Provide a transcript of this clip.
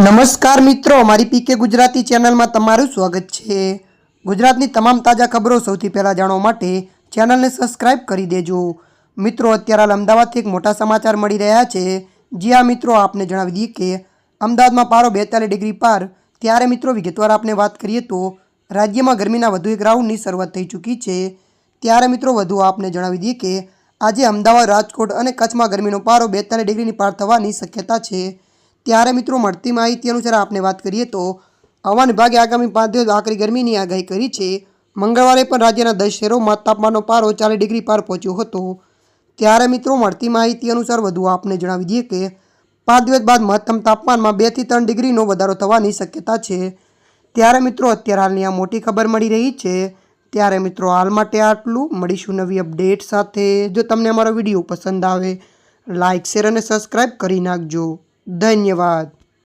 નમસ્કાર મિત્રો, મારી પીકે ગુજરાતી ચેનલમાં તમારું સ્વાગત છે। ગુજરાતની તમામ તાજા ખબરો સૌથી પહેલાં જાણવા માટે ચેનલને સબસ્ક્રાઇબ કરી દેજો। મિત્રો, અત્યારે હાલ અમદાવાદથી એક મોટા સમાચાર મળી રહ્યા છે। જી હા મિત્રો, આપને જણાવી દઈએ કે અમદાવાદમાં પારો 42 ડિગ્રી પાર। ત્યારે મિત્રો વિગતવાર આપણે વાત કરીએ તો રાજ્યમાં ગરમીના વધુ એક રાઉન્ડની શરૂઆત થઈ ચૂકી છે। ત્યારે મિત્રો વધુ આપને જણાવી દઈએ કે આજે અમદાવાદ, રાજકોટ અને કચ્છમાં ગરમીનો પારો 42 ડિગ્રીની પાર થવાની શક્યતા છે। ત્યારે મિત્રો મળતી માહિતી અનુસાર આપણે વાત કરીએ તો હવામાન વિભાગે આગામી 5 દિવસ આકરી ગરમીની આગાહી કરી છે। મંગળવારે પણ રાજ્યના 10 શહેરોમાં તાપમાનનો પારો 40 ડિગ્રી પાર પહોંચ્યો હતો। ત્યારે મિત્રો મળતી માહિતી અનુસાર વધુ આપને જણાવી દઈએ કે 5 દિવસ બાદ મહત્તમ તાપમાનમાં 2 થી 3 ડિગ્રીનો વધારો થવાની શક્યતા છે। ત્યારે મિત્રો અત્યારે હાલની આ મોટી ખબર મળી રહી છે। ત્યારે મિત્રો હાલ માટે આટલું, મળીશું નવી અપડેટ સાથે। જો તમને અમારો વિડીયો પસંદ આવે લાઇક, શેર અને સબસ્ક્રાઇબ કરી નાખજો। ધન્યવાદ।